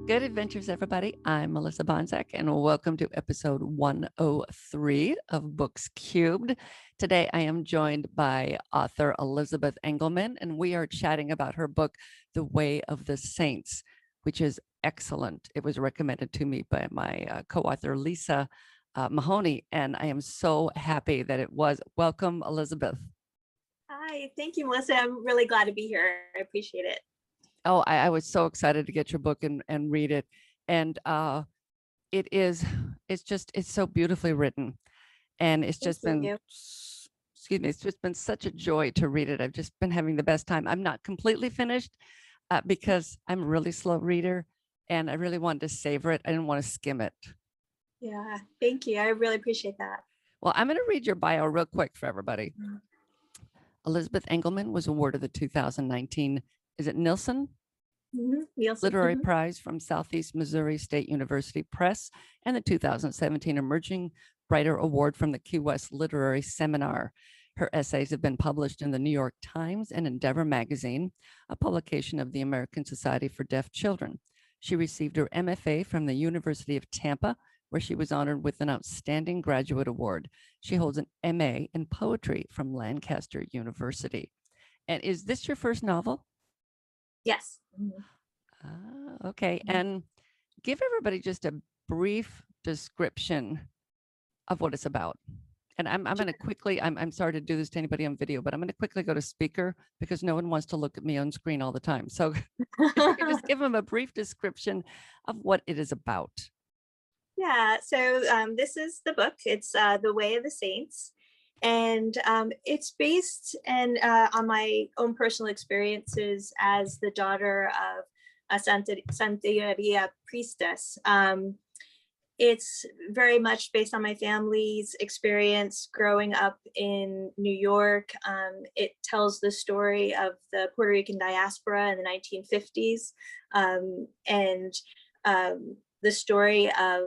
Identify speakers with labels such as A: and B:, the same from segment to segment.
A: Good adventures, everybody. I'm Melissa Bonzak, and welcome to episode 103 of Books Cubed. Today, I am joined by author Elizabeth Engelman, and we are chatting about her book, The Way of the Saints, which is excellent. It was recommended to me by my co-author, Lisa Mahoney, and I am so happy that it was. Welcome, Elizabeth.
B: Hi, thank you, Melissa. I'm really glad to be here. I appreciate it.
A: Oh, I was so excited to get your book and read it. And it's so beautifully written. And it's just been, excuse me, it's just been such a joy to read it. I've just been having the best time. I'm not completely finished because I'm a really slow reader and I really wanted to savor it. I didn't want to skim it.
B: Yeah, thank you. I really appreciate that.
A: Well, I'm going to read your bio real quick for everybody. Elizabeth Engelman was awarded the 2019, is it Nilson?
B: Nilson.
A: Literary Prize from Southeast Missouri State University Press and the 2017 Emerging Writer Award from the Key West Literary Seminar. Her essays have been published in the New York Times and Endeavor magazine, a publication of the American Society for Deaf Children. She received her MFA from the University of Tampa, where she was honored with an Outstanding Graduate Award. She holds an MA in poetry from Lancaster University. And is this your first novel?
B: Yes.
A: Okay. And give everybody just a brief description of what it's about. And I'm going to quickly, I'm sorry to do this to anybody on video, but I'm going to quickly go to speaker because no one wants to look at me on screen all the time. So if you can just give them a brief description of what it is about.
B: Yeah, so this is the book. It's The Way of the Saints. And it's based on my own personal experiences as the daughter of a Santeria priestess. It's very much based on my family's experience growing up in New York. It tells the story of the Puerto Rican diaspora in the 1950s and the story of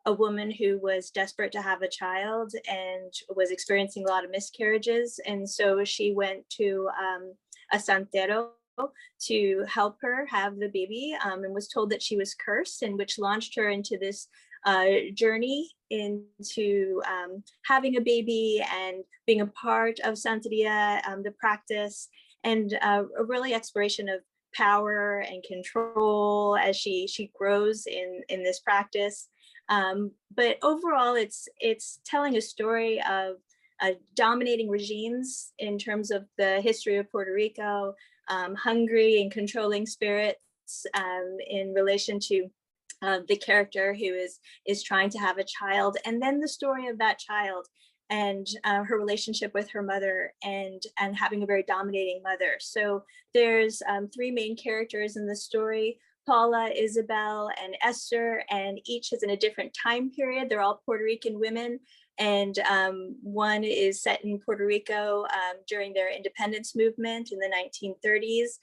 B: a woman who was desperate to have a child and was experiencing a lot of miscarriages. And so she went to a santero to help her have the baby and was told that she was cursed, and which launched her into this journey into having a baby and being a part of Santeria, the practice, and a really exploration of power and control as she grows in this practice. But overall, it's telling a story of dominating regimes in terms of the history of Puerto Rico, hungry and controlling spirits in relation to the character who is trying to have a child, and then the story of that child and her relationship with her mother and having a very dominating mother. So there's three main characters in the story: Paula, Isabel, and Esther, and each is in a different time period. They're all Puerto Rican women, and one is set in Puerto Rico during their independence movement in the 1930s.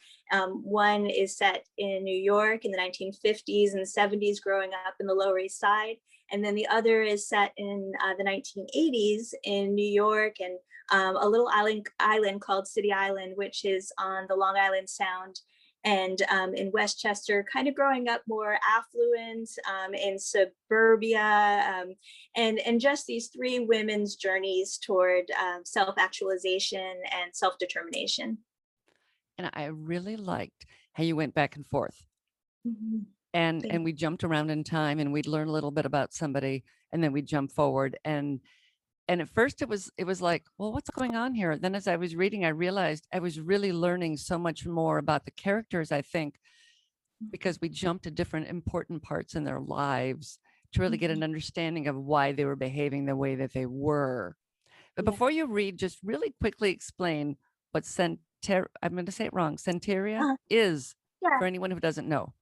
B: One is set in New York in the 1950s and 70s, growing up in the Lower East Side. And then the other is set in the 1980s in New York and a little island called City Island, which is on the Long Island Sound. And in Westchester, kind of growing up more affluent in suburbia, and just these three women's journeys toward self-actualization and self-determination.
A: And I really liked how you went back and forth. And we jumped around in time and we'd learn a little bit about somebody and then we'd jump forward. And at first it was like, well, what's going on here? Then as I was reading, I realized I was really learning so much more about the characters, I think, because we jumped to different important parts in their lives to really get an understanding of why they were behaving the way that they were. But before you read, just really quickly explain what Santeria, I'm going to say it wrong, Santeria is for anyone who doesn't know.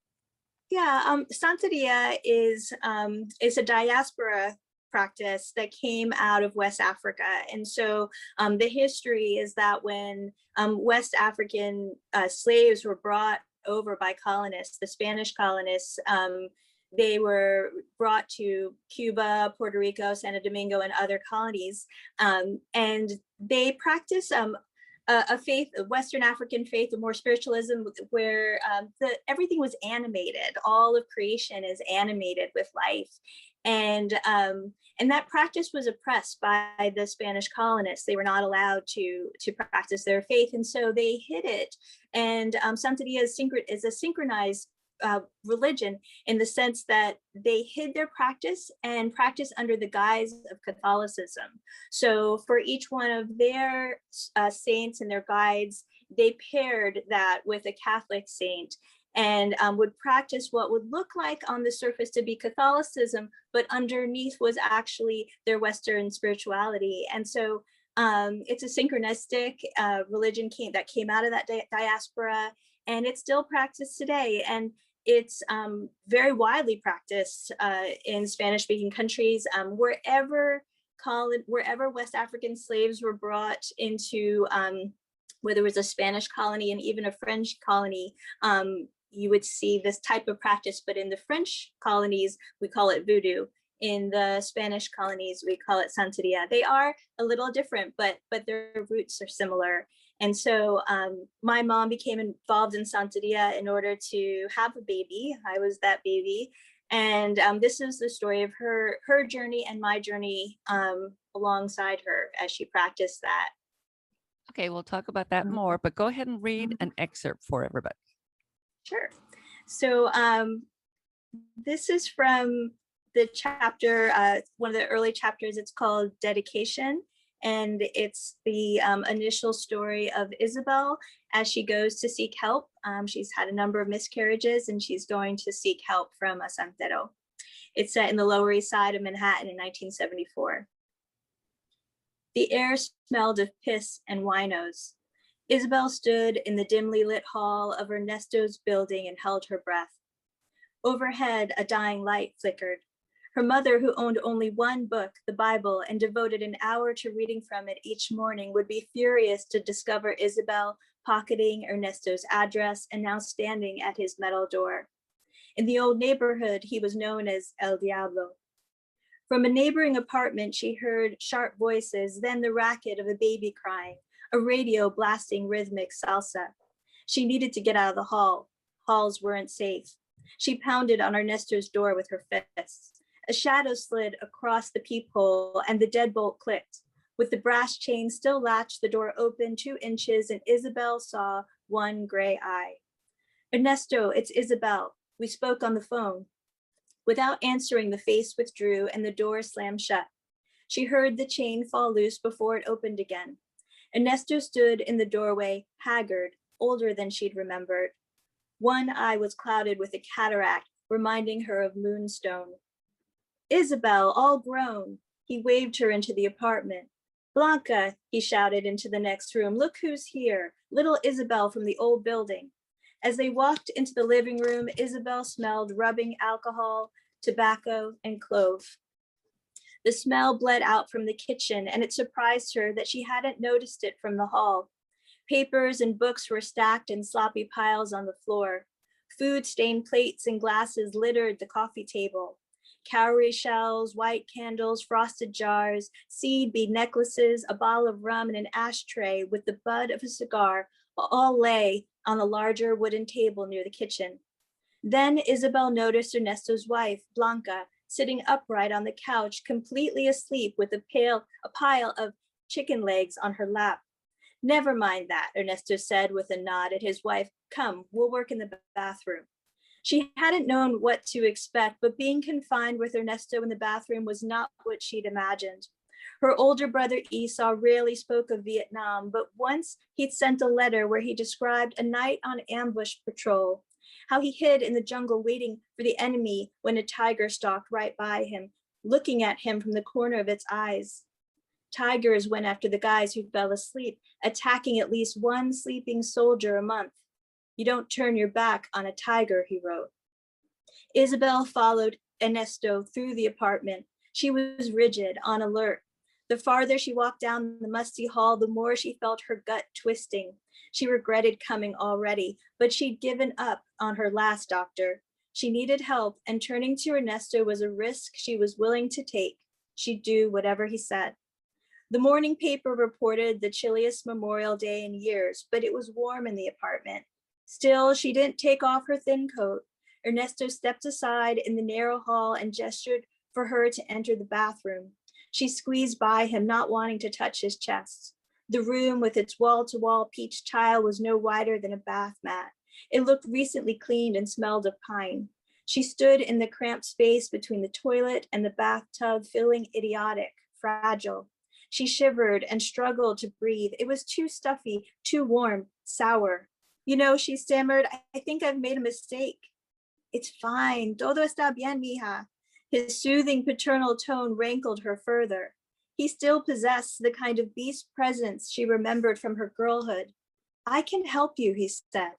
B: Yeah, Santeria is a diaspora practice that came out of West Africa. And so the history is that when West African slaves were brought over by colonists, the Spanish colonists, they were brought to Cuba, Puerto Rico, Santo Domingo, and other colonies. And they practice a faith, a Western African faith, a more spiritualism, where everything was animated. All of creation is animated with life, and that practice was oppressed by the Spanish colonists. They were not allowed to practice their faith, and so they hid it. And Santeria is a synchronized religion, in the sense that they hid their practice and practice under the guise of Catholicism. So for each one of their saints and their guides, they paired that with a Catholic saint, and would practice what would look like on the surface to be Catholicism, but underneath was actually their Western spirituality. And so it's a synchronistic religion that came out of that diaspora, and it's still practiced today. And it's very widely practiced in Spanish-speaking countries, wherever West African slaves were brought into, whether it was a Spanish colony and even a French colony, you would see this type of practice. But in the French colonies, we call it voodoo. In the Spanish colonies, we call it Santeria. They are a little different, but their roots are similar. And so my mom became involved in Santeria in order to have a baby. I was that baby. And this is the story of her journey and my journey alongside her as she practiced that.
A: Okay, we'll talk about that more, but go ahead and read an excerpt for everybody.
B: Sure. So this is from the chapter, one of the early chapters. It's called Dedication. And it's the initial story of Isabel as she goes to seek help. She's had a number of miscarriages, and she's going to seek help from a santero. It's set in the Lower East Side of Manhattan in 1974. The air smelled of piss and winos. Isabel stood in the dimly lit hall of Ernesto's building and held her breath. Overhead, a dying light flickered. Her mother, who owned only one book, the Bible, and devoted an hour to reading from it each morning, would be furious to discover Isabel pocketing Ernesto's address and now standing at his metal door. In the old neighborhood, he was known as El Diablo. From a neighboring apartment, she heard sharp voices, then the racket of a baby crying, a radio blasting rhythmic salsa. She needed to get out of the hall. Halls weren't safe. She pounded on Ernesto's door with her fists. A shadow slid across the peephole and the deadbolt clicked. With the brass chain still latched, the door opened 2 inches and Isabel saw one gray eye. Ernesto, it's Isabel. We spoke on the phone. Without answering, the face withdrew and the door slammed shut. She heard the chain fall loose before it opened again. Ernesto stood in the doorway, haggard, older than she'd remembered. One eye was clouded with a cataract, reminding her of moonstone. Isabel, all grown. He waved her into the apartment. Blanca, he shouted into the next room. Look who's here, little Isabel from the old building. As they walked into the living room, Isabel smelled rubbing alcohol, tobacco, and clove. The smell bled out from the kitchen, and it surprised her that she hadn't noticed it from the hall. Papers and books were stacked in sloppy piles on the floor. Food-stained plates and glasses littered the coffee table. Cowrie shells, white candles, frosted jars, seed bead necklaces, a bottle of rum, and an ashtray with the butt of a cigar all lay on a larger wooden table near the kitchen. Then Isabel noticed Ernesto's wife, Blanca, sitting upright on the couch, completely asleep with a pile of chicken legs on her lap. Never mind that, Ernesto said with a nod at his wife. Come, we'll work in the bathroom. She hadn't known what to expect, but being confined with Ernesto in the bathroom was not what she'd imagined. Her older brother Esau rarely spoke of Vietnam, but once he'd sent a letter where he described a night on ambush patrol, how he hid in the jungle waiting for the enemy when a tiger stalked right by him, looking at him from the corner of its eyes. Tigers went after the guys who fell asleep, attacking at least one sleeping soldier a month. You don't turn your back on a tiger, he wrote. Isabel followed Ernesto through the apartment. She was rigid, on alert. The farther she walked down the musty hall, the more she felt her gut twisting. She regretted coming already, but she'd given up on her last doctor. She needed help, and turning to Ernesto was a risk she was willing to take. She'd do whatever he said. The morning paper reported the chilliest Memorial Day in years, but it was warm in the apartment. Still, she didn't take off her thin coat. Ernesto stepped aside in the narrow hall and gestured for her to enter the bathroom. She squeezed by him, not wanting to touch his chest. The room with its wall-to-wall peach tile was no wider than a bath mat. It looked recently cleaned and smelled of pine. She stood in the cramped space between the toilet and the bathtub, feeling idiotic, fragile. She shivered and struggled to breathe. It was too stuffy, too warm, sour. You know, she stammered, I think I've made a mistake. It's fine. Todo está bien, mija. His soothing paternal tone rankled her further. He still possessed the kind of beast presence she remembered from her girlhood. I can help you, he said.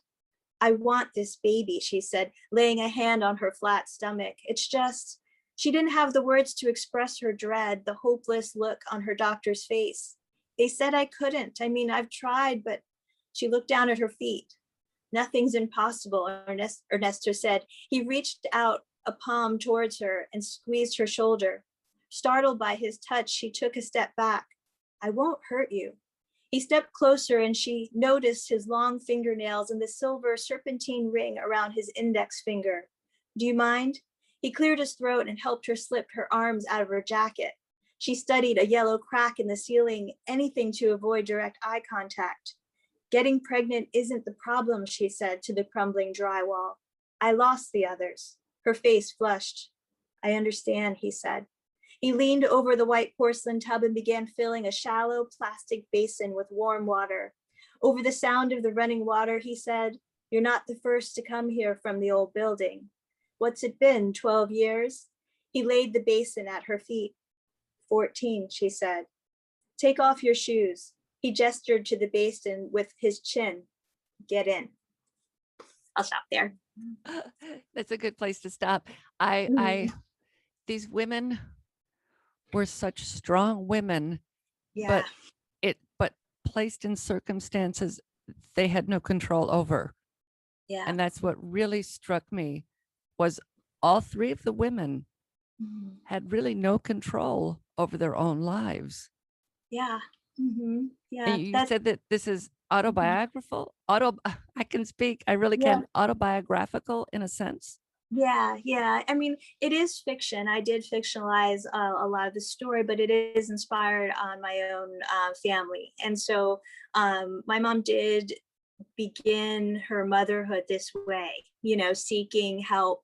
B: I want this baby, she said, laying a hand on her flat stomach. It's just, she didn't have the words to express her dread, the hopeless look on her doctor's face. They said I couldn't. I mean, I've tried, but she looked down at her feet. Nothing's impossible, Ernesto said. He reached out a palm towards her and squeezed her shoulder. Startled by his touch, she took a step back. I won't hurt you. He stepped closer and she noticed his long fingernails and the silver serpentine ring around his index finger. Do you mind? He cleared his throat and helped her slip her arms out of her jacket. She studied a yellow crack in the ceiling, anything to avoid direct eye contact. Getting pregnant isn't the problem, she said to the crumbling drywall. I lost the others. Her face flushed. I understand, he said. He leaned over the white porcelain tub and began filling a shallow plastic basin with warm water. Over the sound of the running water, he said, you're not the first to come here from the old building. What's it been, 12 years? He laid the basin at her feet. 14, she said. Take off your shoes. He gestured to the basin with his chin. Get in. I'll stop there.
A: That's a good place to stop. These women were such strong women,
B: Yeah.
A: but placed in circumstances they had no control over.
B: Yeah.
A: And that's what really struck me was all three of the women had really no control over their own lives.
B: Yeah. Mm-hmm. Yeah.
A: And you said that this is autobiographical. I can speak. I really can. Autobiographical in a sense.
B: Yeah, yeah. I mean, it is fiction. I did fictionalize a lot of the story, but it is inspired on my own family. And so my mom did begin her motherhood this way, you know, seeking help,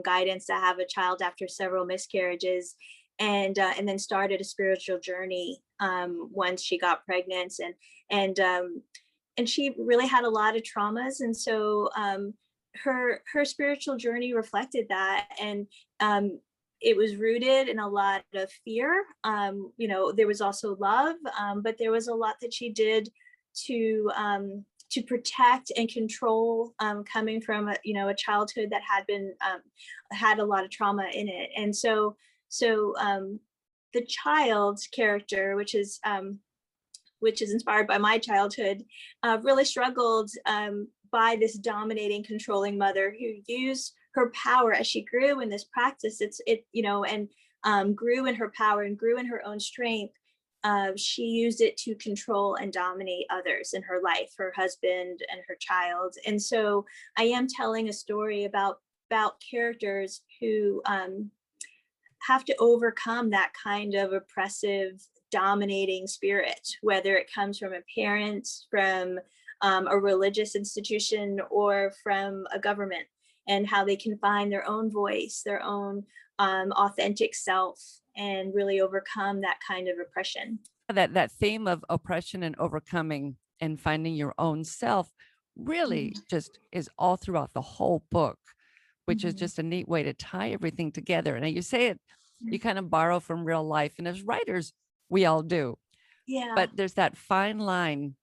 B: guidance to have a child after several miscarriages, and then started a spiritual journey once she got pregnant, and she really had a lot of traumas, and so her spiritual journey reflected that, and it was rooted in a lot of fear. You know, there was also love, but there was a lot that she did to protect and control, coming from a childhood that had been had a lot of trauma in it. And so the child's character, which is inspired by my childhood, really struggled by this dominating, controlling mother who used her power as she grew in this practice. And grew in her power and grew in her own strength. She used it to control and dominate others in her life, her husband and her child. And so I am telling a story about characters who have to overcome that kind of oppressive, dominating spirit, whether it comes from a parent, from a religious institution, or from a government, and how they can find their own voice, their own authentic self, and really overcome that kind of oppression.
A: That theme of oppression and overcoming and finding your own self really just is all throughout the whole book, which is just a neat way to tie everything together. And you say it, you kind of borrow from real life, and as writers, we all do.
B: Yeah.
A: But there's that fine line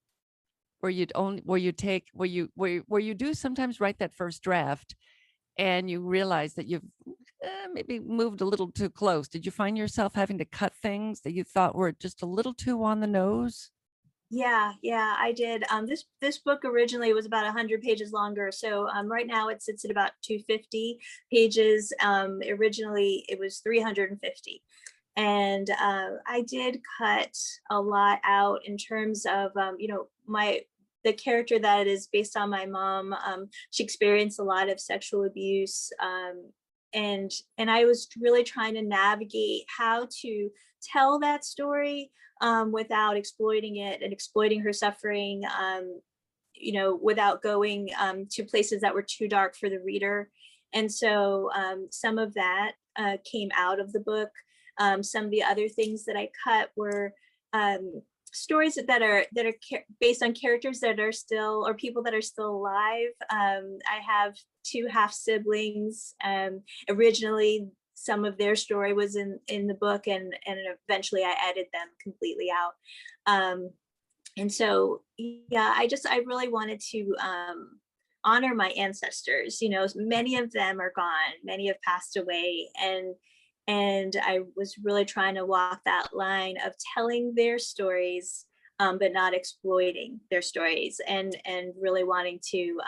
A: where you do sometimes write that first draft, and you realize that you've maybe moved a little too close. Did you find yourself having to cut things that you thought were just a little too on the nose?
B: Yeah, I did. This book originally was about 100 pages longer. So right now it sits at about 250 pages. Originally it was 350. And I did cut a lot out in terms of, the character that is based on my mom. She experienced a lot of sexual abuse. And I was really trying to navigate how to tell that story without exploiting it and exploiting her suffering, without going to places that were too dark for the reader. And so some of that came out of the book. Some of the other things that I cut were stories that are based on characters that are still, or people that are still alive. I have two half siblings. Originally, some of their story was in the book, and eventually I edited them completely out. And so, yeah, I really wanted to honor my ancestors. Many of them are gone, many have passed away, and I was really trying to walk that line of telling their stories, but not exploiting their stories, and really wanting to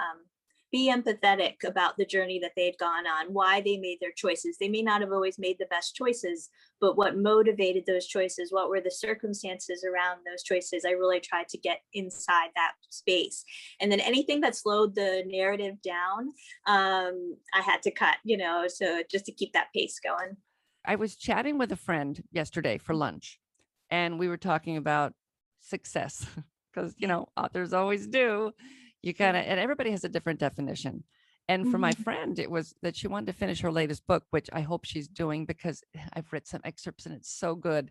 B: be empathetic about the journey that they'd gone on, why they made their choices. They may not have always made the best choices, but what motivated those choices, what were the circumstances around those choices? I really tried to get inside that space. And then anything that slowed the narrative down, I had to cut, so just to keep that pace going.
A: I was chatting with a friend yesterday for lunch, and we were talking about success because, authors always do. You kind of, and everybody has a different definition. And for my friend, it was that she wanted to finish her latest book, which I hope she's doing because I've read some excerpts and it's so good.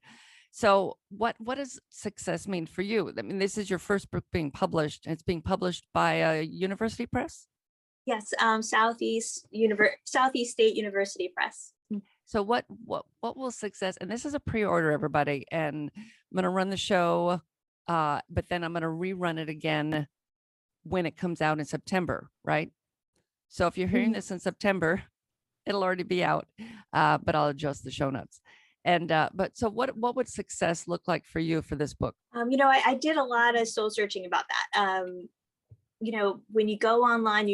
A: So what does success mean for you? I mean, this is your first book being published, and it's being published by a university press?
B: Yes, Southeast State University Press.
A: So what will success, and this is a pre-order, everybody, and I'm going to run the show, but then I'm going to rerun it again when it comes out in September, right? So if you're hearing this in September, it'll already be out, but I'll adjust the show notes. And but so what would success look like for you for this book?
B: I did a lot of soul searching about that. When you go online,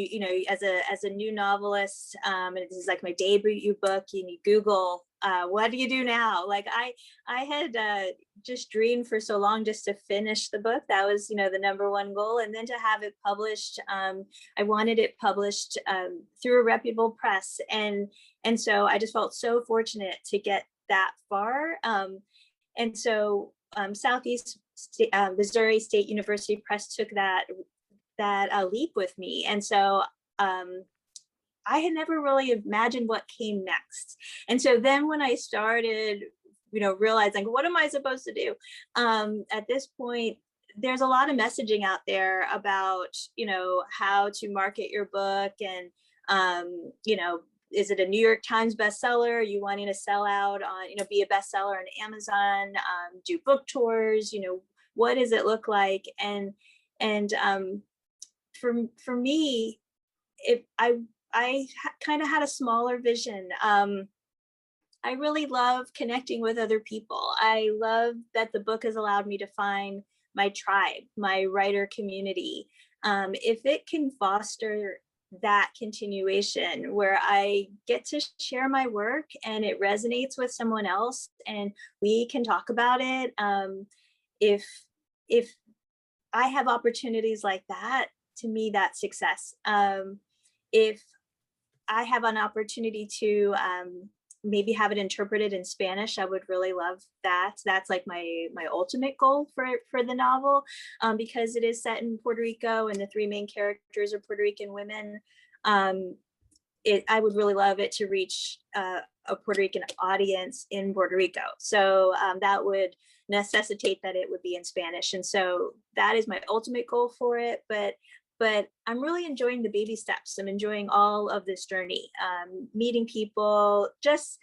B: as a new novelist, and this is like my debut book, and you Google, what do you do now? Like I had just dreamed for so long just to finish the book. That was, the number one goal. And then to have it published, I wanted it published through a reputable press. And so I just felt so fortunate to get that far. And so Missouri State University Press took that leap with me. And so I had never really imagined what came next. And so then when I started, realizing, what am I supposed to do? At this point, there's a lot of messaging out there about, how to market your book, and, is it a New York Times bestseller? Are you wanting to sell out on, be a bestseller on Amazon, do book tours, what does it look like? And for me, I kind of had a smaller vision. I really love connecting with other people. I love that the book has allowed me to find my tribe, my writer community. If it can foster that continuation where I get to share my work and it resonates with someone else and we can talk about it, if I have opportunities like that, to me, that's success. If I have an opportunity to maybe have it interpreted in Spanish, I would really love that. That's like my ultimate goal for the novel, because it is set in Puerto Rico and the three main characters are Puerto Rican women. I would really love it to reach a Puerto Rican audience in Puerto Rico. So that would necessitate that it would be in Spanish. And so that is my ultimate goal for it. But I'm really enjoying the baby steps. I'm enjoying all of this journey, meeting people, just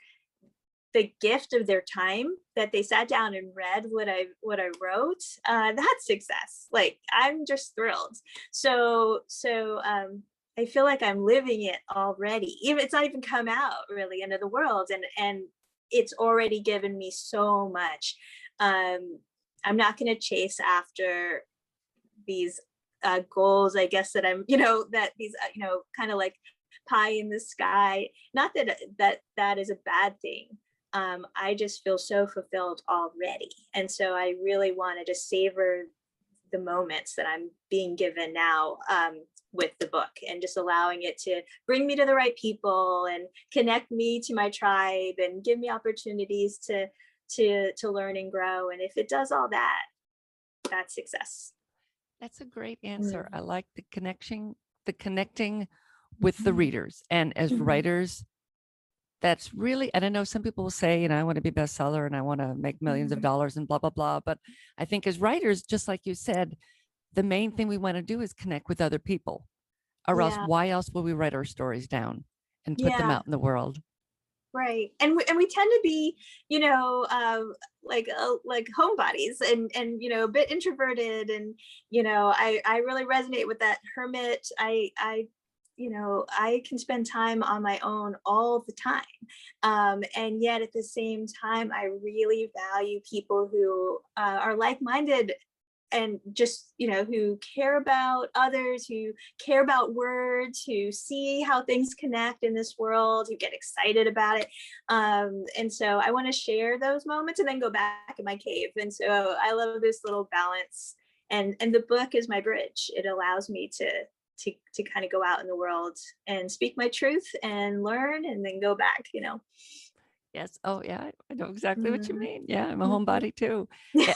B: the gift of their time that they sat down and read what I wrote. That's success. Like, I'm just thrilled. So I feel like I'm living it already. Even it's not even come out really into the world, and it's already given me so much. I'm not going to chase after these goals, I guess, that I'm, that these, kind of like pie in the sky. Not that is a bad thing, I just feel so fulfilled already. And so I really wanted to savor the moments that I'm being given now, with the book, and just allowing it to bring me to the right people and connect me to my tribe and give me opportunities to learn and grow. And if it does all that, that's success.
A: That's a great
B: Mm.
A: answer. I like the connecting with the readers. And as
B: Mhm.
A: writers, that's really, and I know some people will say, you know, I want to be a bestseller and I want to make millions of
B: Mhm.
A: dollars and blah, blah, blah. But I think as writers, just like you said, the main thing we want to do is connect with other people, or else
B: Yeah,
A: why else will we write our stories down and put them
B: yeah,
A: out in the world?
B: right. And we tend to be, you know, like homebodies, and a bit introverted, and I really resonate with that hermit. I can spend time on my own all the time, and yet at the same time, I really value people who are like-minded, and just who care about others, who care about words, who see how things connect in this world, who get excited about it. And so I want to share those moments and then go back in my cave. And so I love this little balance, and the book is my bridge. It allows me to kind of go out in the world and speak my truth and learn, and then go back.
A: Yes. Oh, yeah. I know exactly what you
B: Mhm.
A: mean. Yeah. I'm a
B: Mhm.
A: homebody too.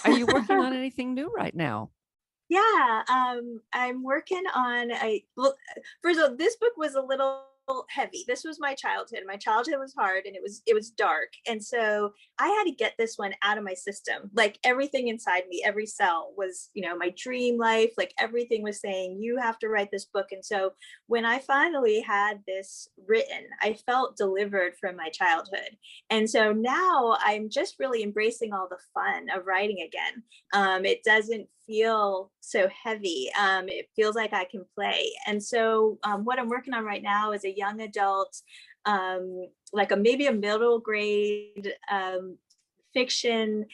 A: Are you working on anything new right now?
B: Yeah, I'm working on first of all, this book was a little heavy. This was my childhood. My childhood was hard, and it was dark. And so I had to get this one out of my system. Like, everything inside me, every cell was, my dream life, like everything was saying, you have to write this book. And so when I finally had this written, I felt delivered from my childhood. And so now I'm just really embracing all the fun of writing again. It doesn't feel so heavy. It feels like I can play. And so what I'm working on right now is a young adult, like maybe a middle grade fiction,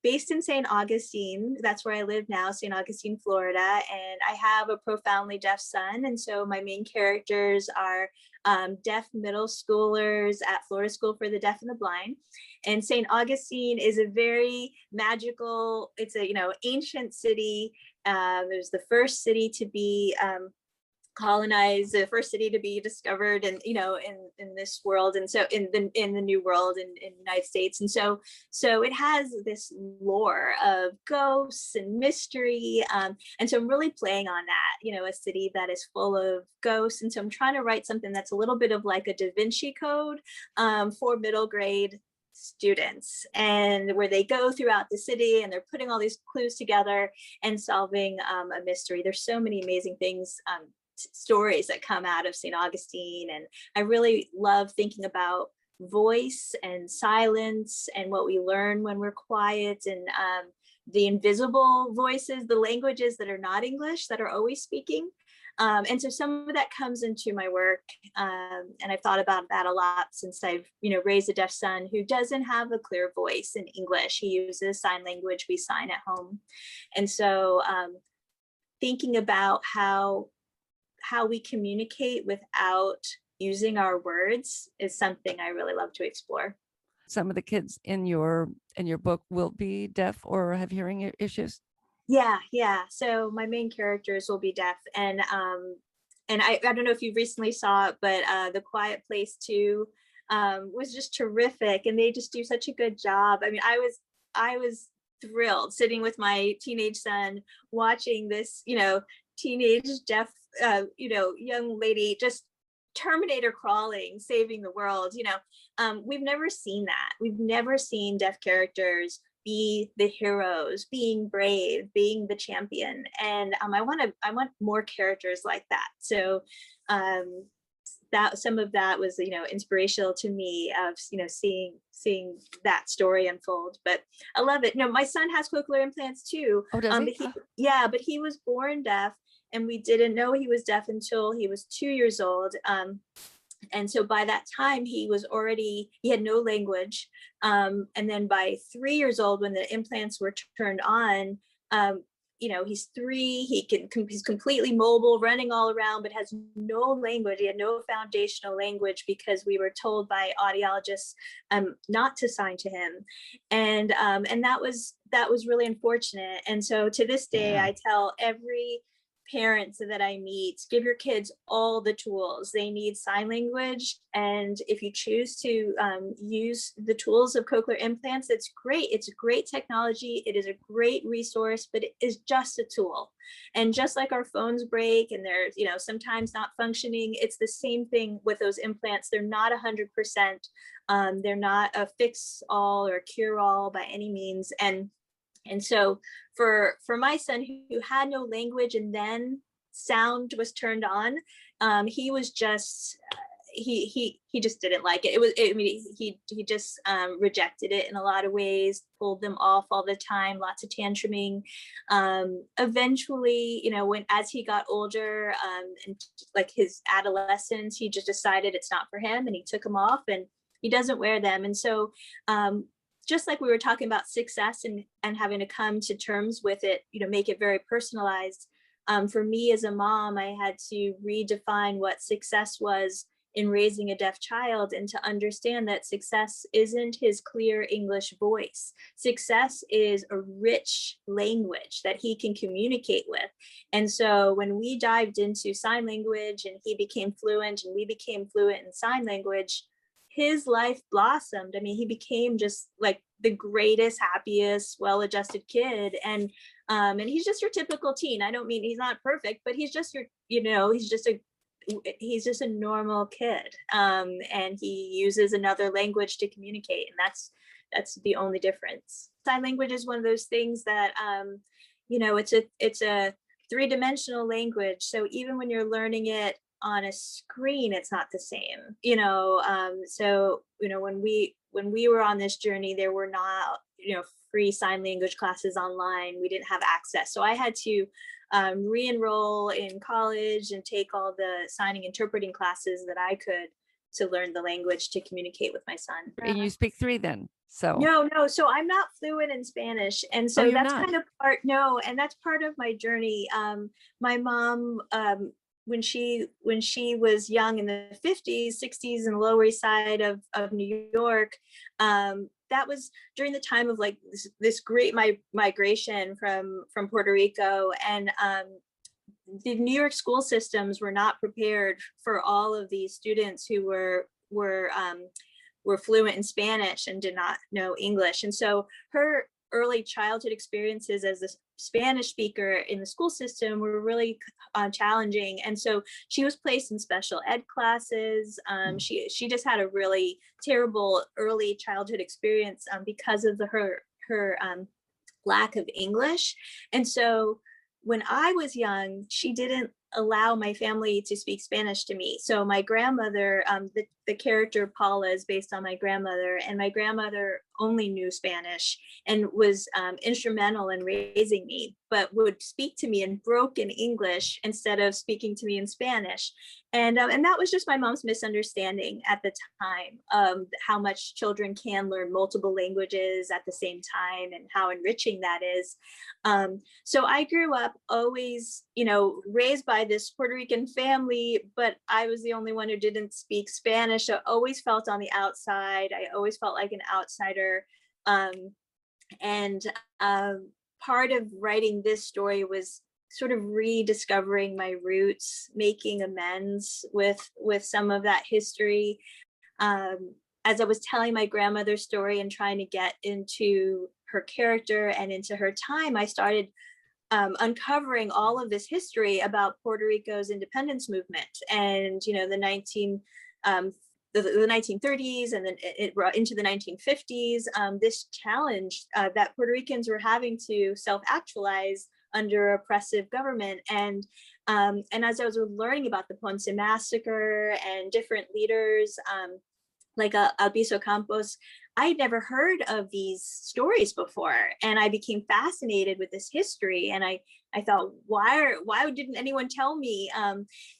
B: based in St. Augustine. That's where I live now, St. Augustine, Florida. And I have a profoundly deaf son. And so my main characters are deaf middle schoolers at Florida School for the Deaf and the Blind. And St. Augustine is a very magical, it's a ancient city. It was the first city to be colonized, the first city to be discovered, and in this world, and so in the new world, in the United States. And so it has this lore of ghosts and mystery, and so I'm really playing on that, a city that is full of ghosts. And so I'm trying to write something that's a little bit of like a Da Vinci Code, for middle grade students, and where they go throughout the city and they're putting all these clues together and solving a mystery. There's so many amazing things, stories that come out of St. Augustine. And I really love thinking about voice and silence and what we learn when we're quiet, and the invisible voices, the languages that are not English, that are always speaking. And so some of that comes into my work. And I've thought about that a lot since I've, raised a deaf son who doesn't have a clear voice in English. He uses sign language. We sign at home. And so thinking about how we communicate without using our words is something I really love to explore.
A: Some of the kids in your book will be deaf or have hearing issues.
B: Yeah. So my main characters will be deaf, and I don't know if you recently saw it, but The Quiet Place 2 was just terrific, and they just do such a good job. I mean, I was thrilled sitting with my teenage son watching this, teenage deaf, young lady just Terminator crawling, saving the world. We've never seen that. We've never seen deaf characters be the heroes, being brave, being the champion. And I want more characters like that. So that some of that was inspirational to me, of seeing that story unfold. But I love it. No, my son has cochlear implants too.
A: Oh, does he?
B: But he was born deaf, and we didn't know he was deaf until he was 2 years old. And so by that time he had no language. And then by 3 years old, when the implants were turned on, he's 3, he's completely mobile, running all around, but has no language. He had no foundational language because we were told by audiologists not to sign to him. And that was really unfortunate. And so to this day, I tell every parents that I meet, give your kids all the tools. They need sign language. And if you choose to use the tools of cochlear implants, it's great. It's a great technology. It is a great resource, but it is just a tool. And just like our phones break and they're, sometimes not functioning, it's the same thing with those implants. They're not 100%. They're not a fix all or cure all by any means. And so for my son who had no language and then sound was turned on, he was just he just didn't like it. He just rejected it in a lot of ways, pulled them off all the time, lots of tantruming. Eventually, as he got older, and like his adolescence, he just decided it's not for him and he took them off and he doesn't wear them. And so just like we were talking about success and having to come to terms with it, make it very personalized. For me as a mom, I had to redefine what success was in raising a deaf child and to understand that success isn't his clear English voice. Success is a rich language that he can communicate with. And so when we dived into sign language and he became fluent and we became fluent in sign language, his life blossomed. I mean, he became just like the greatest, happiest, well-adjusted kid. And he's just your typical teen. I don't mean he's not perfect, but he's just he's just a normal kid. And he uses another language to communicate. And that's the only difference. Sign language is one of those things that, it's a 3-dimensional language. So even when you're learning it on a screen, it's not the same, so when we were on this journey, there were not free sign language classes online. We didn't have access, so I had to re-enroll in college and take all the signing interpreting classes that I could to learn the language to communicate with my son.
A: And you speak 3 then? So
B: no, so I'm not fluent in Spanish, and so that's not. Kind of part. No, and that's part of my journey. My mom, when she was young in the 50s, 60s, and the Lower East Side of New York, that was during the time of like this great migration from Puerto Rico, and the New York school systems were not prepared for all of these students who were fluent in Spanish and did not know English. And so her early childhood experiences as a Spanish speaker in the school system were really challenging. And so she was placed in special ed classes. She just had a really terrible early childhood experience because of her lack of English. And so when I was young, she didn't allow my family to speak Spanish to me. So my grandmother, the character Paula is based on my grandmother, and my grandmother only knew Spanish and was instrumental in raising me, but would speak to me in broken English instead of speaking to me in Spanish. And that was just my mom's misunderstanding at the time of how much children can learn multiple languages at the same time and how enriching that is. So I grew up always, raised by this Puerto Rican family, but I was the only one who didn't speak Spanish. So I always felt on the outside. I always felt like an outsider. Part of writing this story was sort of rediscovering my roots, making amends with some of that history. As I was telling my grandmother's story and trying to get into her character and into her time, I started uncovering all of this history about Puerto Rico's independence movement and, the 1930s and then into the 1950s, this challenge that Puerto Ricans were having to self-actualize under oppressive government. And as I was learning about the Ponce Massacre and different leaders, like Albizu Campos, I'd never heard of these stories before. And I became fascinated with this history. And I thought, why didn't anyone tell me?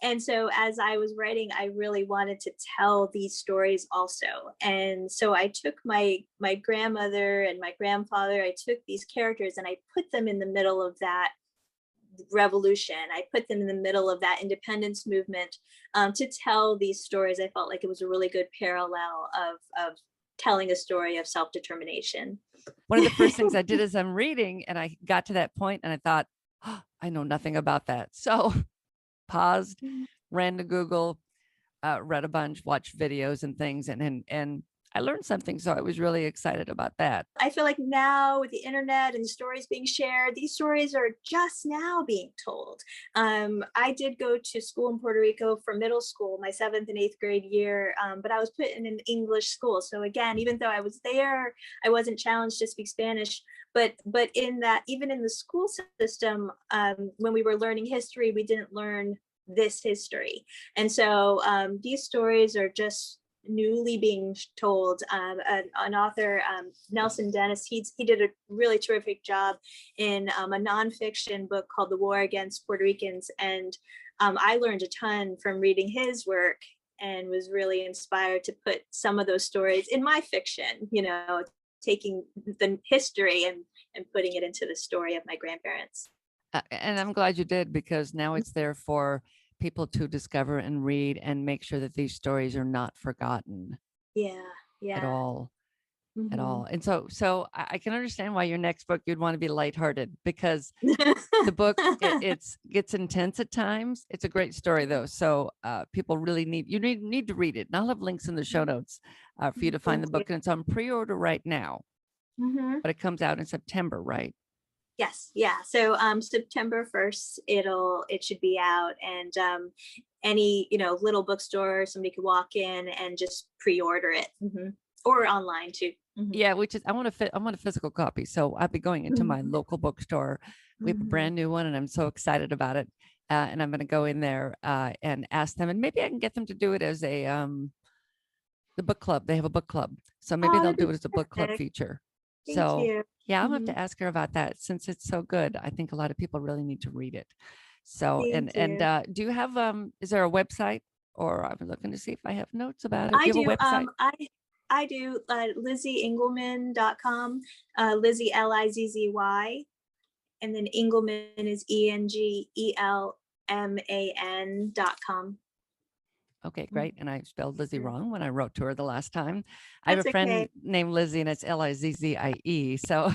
B: And so as I was writing, I really wanted to tell these stories also. And so I took my grandmother and my grandfather, I took these characters and I put them in the middle of that revolution. I put them in the middle of that independence movement to tell these stories. I felt like it was a really good parallel of telling a story of self-determination.
A: One of the first things I did is I'm reading, and I got to that point and I thought, oh, I know nothing about that. So paused, ran to Google, read a bunch, watched videos and things, and I learned something. So I was really excited about that.
B: I feel like now with the internet and stories being shared, these stories are just now being told. I did go to school in Puerto Rico for middle school, my 7th and 8th grade year, but I was put in an English school. So again, even though I was there, I wasn't challenged to speak Spanish. But in that, even in the school system, when we were learning history, we didn't learn this history. And so these stories are just newly being told. An author, Nelson Dennis, he did a really terrific job in a nonfiction book called The War Against Puerto Ricans. And I learned a ton from reading his work and was really inspired to put some of those stories in my fiction, taking the history and putting it into the story of my grandparents.
A: And I'm glad you did, because now it's there for people to discover and read and make sure that these stories are not forgotten.
B: Yeah.
A: At all.
B: Mm-hmm.
A: At all. And so I can understand why your next book, you'd want to be lighthearted, because the book, it gets intense at times. It's a great story though. So people really need to read it. And I'll have links in the show notes for you to find the book. And it's on pre-order right now, but it comes out in September, right?
B: Yes. Yeah. So September 1st, it should be out, and any, little bookstore, somebody could walk in and just pre-order it, or online too.
A: Yeah, which is I want a physical copy. So I'll be going into my local bookstore. We have a brand new one, and I'm so excited about it. And I'm going to go in there and ask them, and maybe I can get them to do it as a the book club. They have a book club, so maybe they'll do it as a book club feature.
B: Thank you.
A: Yeah, I'll have to ask her about that, since it's so good. I think a lot of people really need to read it. So, and do you have is there a website, or I'm looking to see if I have notes about it?
B: I
A: Do you have a website?
B: I do LizzieEngelman.com, Lizzie Lizzy, and then Engelman is ENGELMAN.com.
A: Okay, great. And I spelled Lizzie wrong when I wrote to her the last time. I have a friend
B: okay.
A: named Lizzie, and it's Lizzie. So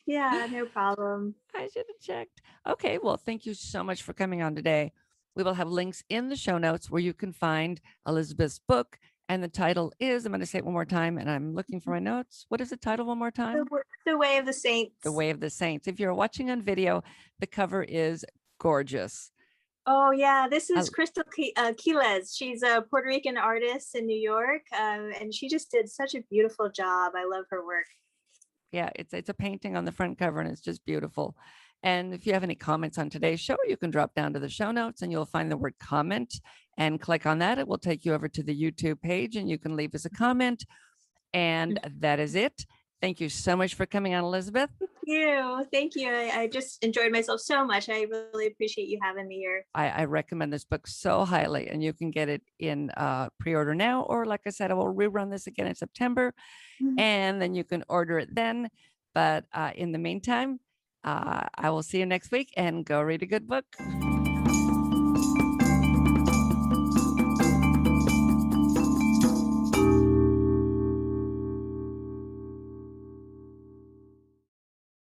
B: yeah, no problem.
A: I should have checked. Okay, well, thank you so much for coming on today. We will have links in the show notes where you can find Elizabeth's book. And the title is, I'm going to say it one more time, and I'm looking for my notes. What is the title one more time?
B: The Way of the Saints.
A: The Way of the Saints. If you're watching on video, the cover is gorgeous.
B: Oh, yeah. This is Crystal Quiles. She's a Puerto Rican artist in New York, and she just did such a beautiful job. I love her work.
A: Yeah, it's a painting on the front cover, and it's just beautiful. And if you have any comments on today's show, you can drop down to the show notes, and you'll find the word comment and click on that. It will take you over to the YouTube page, and you can leave us a comment. And that is it. Thank you so much for coming on, Elizabeth.
B: Thank you. I just enjoyed myself so much. I really appreciate you having me here.
A: I recommend this book so highly, and you can get it in pre-order now, or like I said, I will rerun this again in September, and then you can order it then. But in the meantime, I will see you next week, and go read a good book.